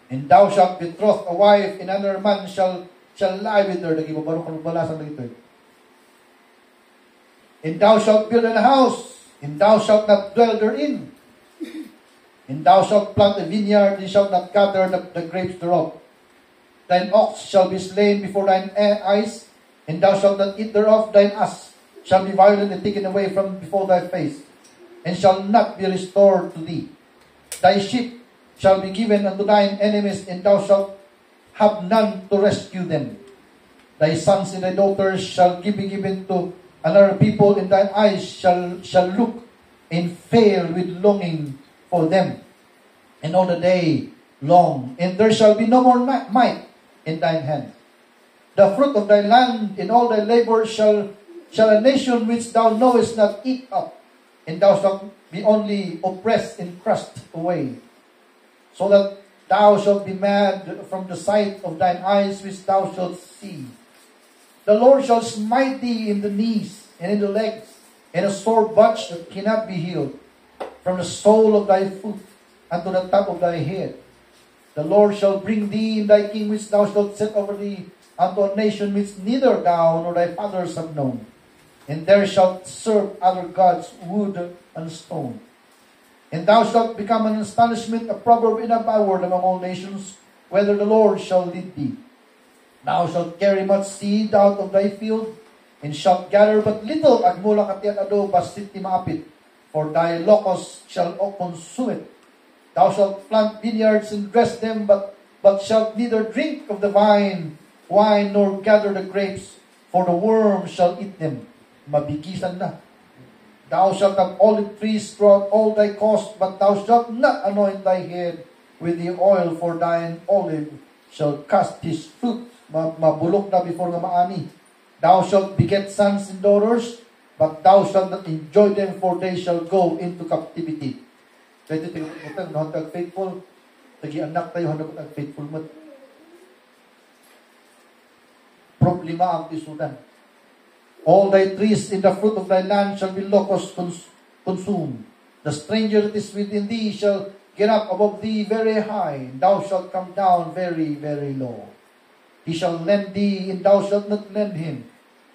And thou shalt betroth a wife, and another man shall lie with her. Naging mabarong kalubalasan na ito. And thou shalt build an house, and thou shalt not dwell therein. And thou shalt plant a vineyard, and shalt not gather the grapes thereof. Thine ox shall be slain before thine eyes, and thou shalt not eat thereof. Thine ass shall be violently taken away from before thy face, and shall not be restored to thee. Thy sheep shall be given unto thine enemies, and thou shalt have none to rescue them. Thy sons and thy daughters shall be given to another people, and thine eyes shall look and fail with longing for them, and all the day long. And there shall be no more might in thine hand. The fruit of thy land and all thy labor shall a nation which thou knowest not eat up, and thou shalt be only oppressed and crushed away, so that thou shalt be mad from the sight of thine eyes which thou shalt see. The Lord shall smite thee in the knees and in the legs, and a sore butch that cannot be healed, from the sole of thy foot unto the top of thy head. The Lord shall bring thee in thy king which thou shalt set over thee unto a nation which neither thou nor thy fathers have known. And there shalt serve other gods, wood and stone. And thou shalt become an astonishment, a proverb, and a byword among all nations, whether the Lord shall lead thee. Thou shalt carry much seed out of thy field, and shalt gather but little, agmula katiat ado, basit ti maapit, for thy locusts shall consume it. Thou shalt plant vineyards and dress them, but shalt neither drink of the wine nor gather the grapes, for the worm shall eat them. Mabigisan na. Thou shalt have olive trees throughout all thy coast, but thou shalt not anoint thy head with the oil, for thine olive shall cast his fruit. Mabulok na before nga maani. Thou shalt beget sons and daughters, but thou shalt not enjoy them, for they shall go into captivity. Kaya ito tingnan mo, no, faithful. Tagi-anak tayo, hanap ang faithful mo. Problema ang isudan. All thy trees in the fruit of thy land shall be locusts consumed. The stranger that is within thee shall get up above thee very high, and thou shalt come down very, very low. He shall lend thee, and thou shalt not lend him.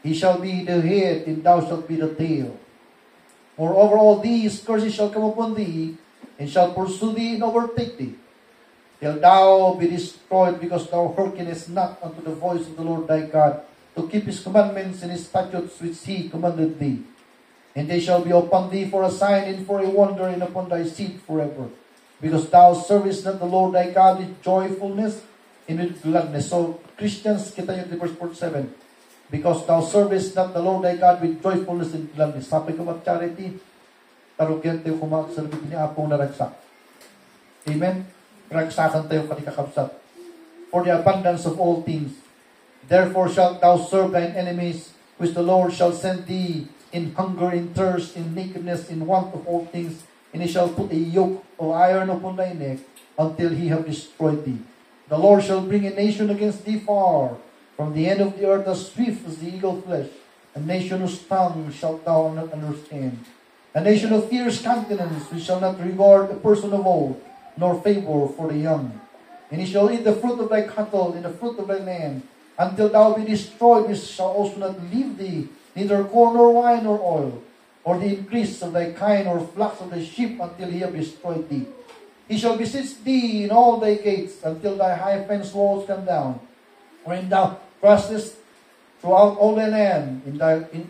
He shall be the head, and thou shalt be the tail. Moreover, all these curses shall come upon thee, and shall pursue thee and overtake thee, till thou be destroyed, because thou hearkenest not unto the voice of the Lord thy God, to keep his commandments and his statutes which he commanded thee. And they shall be upon thee for a sign and for a wonder, and upon thy seed forever, because thou servest not the Lord thy God with joyfulness and with gladness. So, Christians, kita yung verse 47, because thou servest not the Lord thy God with joyfulness and gladness. Sabi ko mag-charity, tarugyan tayo kumak sa labit ni Apong naragsak. Amen? Ragsakan tayo panikakapsat. For the abundance of all things, therefore shalt thou serve thine enemies, which the Lord shall send thee in hunger, in thirst, in nakedness, in want of all things, and he shall put a yoke of iron upon thy neck, until he have destroyed thee. The Lord shall bring a nation against thee far, from the end of the earth, as swift as the eagle flesh, a nation whose tongue shalt thou not understand, a nation of fierce countenance, which shall not regard a person of old, nor favor for the young. And he shall eat the fruit of thy cattle, and the fruit of thy land, until thou be destroyed, which shall also not leave thee, neither corn nor wine nor oil, or the increase of thy kine or flocks of thy sheep, until he have destroyed thee. He shall besiege thee in all thy gates, until thy high fenced walls come down, wherein thou trustest throughout all thy land.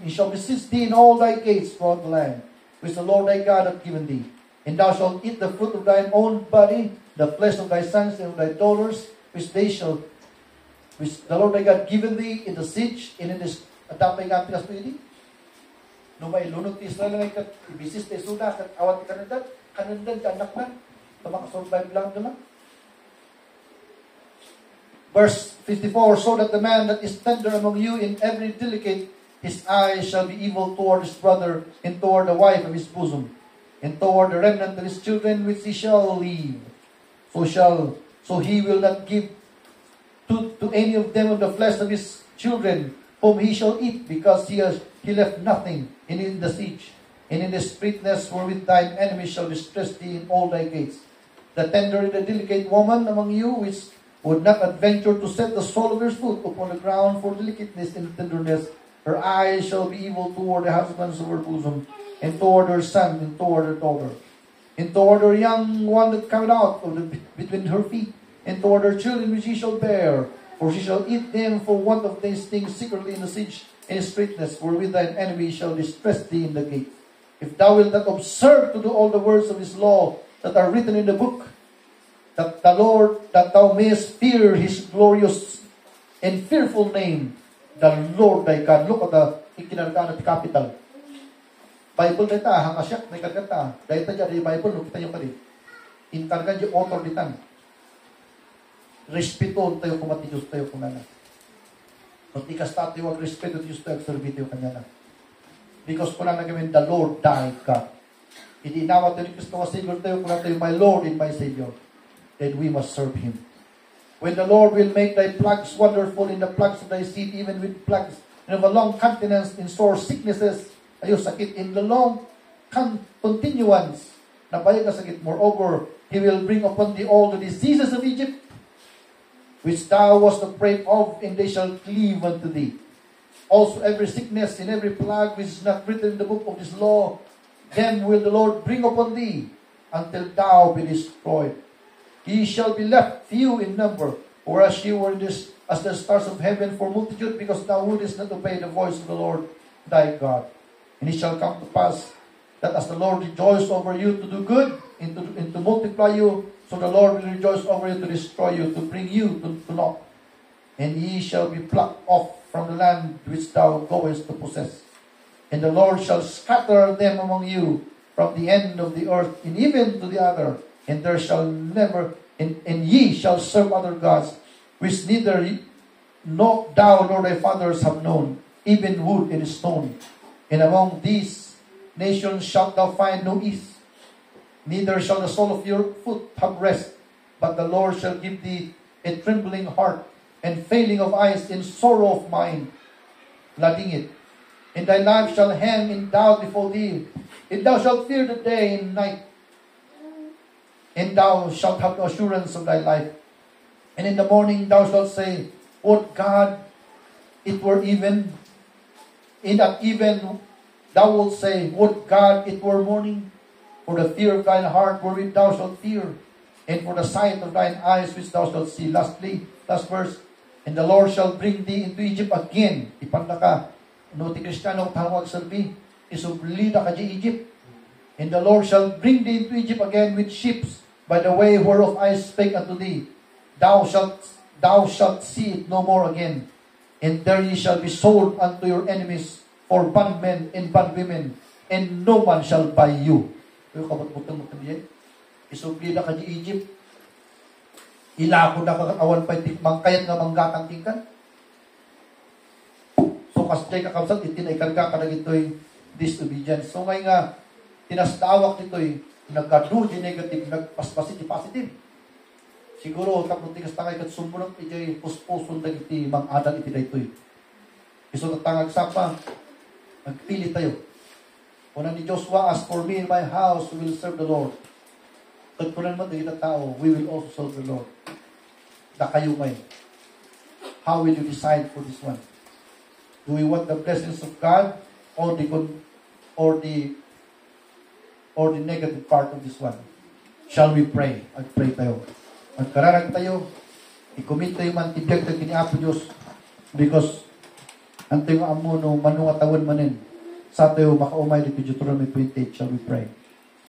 He shall besiege thee in all thy gates throughout the land, which the Lord thy God hath given thee. And thou shalt eat the fruit of thine own body, the flesh of thy sons and of thy daughters, which the Lord thy God given thee in the siege, and in this atapay nga pinas mo yun. No may lunod ti Israel nga ikat, ibisis ti suda, kat awat ti kanundan, ka anak na, makasurvive lang doon. Verse 54, so that the man that is tender among you in every delicate, his eyes shall be evil toward his brother, and toward the wife of his bosom, and toward the remnant of his children which he shall leave. So he will not give to any of them of the flesh of his children, whom he shall eat, because he left nothing in the siege, and in the straitness wherewith thine enemies shall distress thee in all thy gates. The tender and the delicate woman among you, which would not adventure to set the sole of her foot upon the ground for delicateness and tenderness, her eyes shall be evil toward the husbands of her bosom, and toward her son, and toward her daughter. and toward her young one that cometh out of between her feet, and toward her children which she shall bear. For she shall eat them for want of these things secretly in the siege and straitness, wherewith thine enemy shall distress thee in the gate. If thou wilt not observe to do all the words of his law that are written in the book, that thou mayest fear his glorious and fearful name, the Lord thy God. Look at the ikinarkaan at capital. Bible na ita, hangasyak, na ikagata. Dahil ita dyan, Bible, no, kita nyo ka rin. Inkargan yung author ditan. Respeto tayo kumati Diyos tayo kumana. At ikas tayo wag respeto Diyos tayo servi tayo kanya na. Because kung na nagamin, the Lord thy God. Hindi nawa tayo ni Kristo nga Savior tayo, kung tayo my Lord and my Savior. Then we must serve Him. When the Lord will make thy plagues wonderful in the plagues of thy seed, even with plagues and of a long continuance in sore sicknesses, ayo sakit in the long continuance, na bayag ka sakit. Moreover, He will bring upon thee all the diseases of Egypt, which thou wast afraid of, and they shall cleave unto thee. Also every sickness and every plague which is not written in the book of this law, them will the Lord bring upon thee, until thou be destroyed. Ye shall be left few in number, whereas ye were as the stars of heaven for multitude, because thou wouldest not obey the voice of the Lord thy God. And it shall come to pass, that as the Lord rejoiced over you to do good, and to multiply you, so the Lord will rejoice over you to destroy you, to bring you to naught. And ye shall be plucked off from the land which thou goest to possess. And the Lord shall scatter them among you from the end of the earth, and even to the other. And there shall never, and ye shall serve other gods, which neither thou nor thy fathers have known, even wood and stone. And among these nations shalt thou find no ease, neither shall the sole of your foot have rest, but the Lord shall give thee a trembling heart, and failing of eyes, and sorrow of mind. Lading it. And thy life shall hang in doubt before thee, and thou shalt fear the day and night, and thou shalt have no assurance of thy life. And in the morning thou shalt say, would God, it were even. In that even thou wilt say, would God, it were morning. For the fear of thine heart wherewith thou shalt fear, and for the sight of thine eyes which thou shalt see. Lastly, last verse, and the Lord shall bring thee into Egypt again. Ipanda ka, no ti Kristiyano talawag serbi, isublida ka di Egypt. And the Lord shall bring thee into Egypt again with ships, by the way whereof I spake unto thee. Thou shalt see it no more again. And there ye shall be sold unto your enemies for bondmen and bondwomen, and no man shall buy you. Ito kabutbutang mo kandiyan. Isublida ka di Egypt. Ilako na awan pa itikmang kayat nga manggatang tingkan. So kasjay kakabsat, itinaikarga ka na ito'y disobedience. So ngay nga, tinasdawak ito'y nagkadu di negative, nagpas-positive. Siguro, tapos tigas tangay kat sumunod, ito'y puspuson na iti, mang-adal iti na ito'y. Iso tatangag sapa, nagpili tayo. Una ni Joshua, as for me and my house, we will serve the Lord. At kung naman ito tao, we will also serve the Lord. Na kayo ngayon. How will you decide for this one? Do we want the blessings of God or the negative part of this one? Shall we pray? Pray tayo. Magkararag tayo. I-commit tayo man tibiyag tayo kiniapo Diyos. Because ang tayo amo no manungatawan manin. Sa tayo makaumay dito Deuteronomy 28. Shall we pray?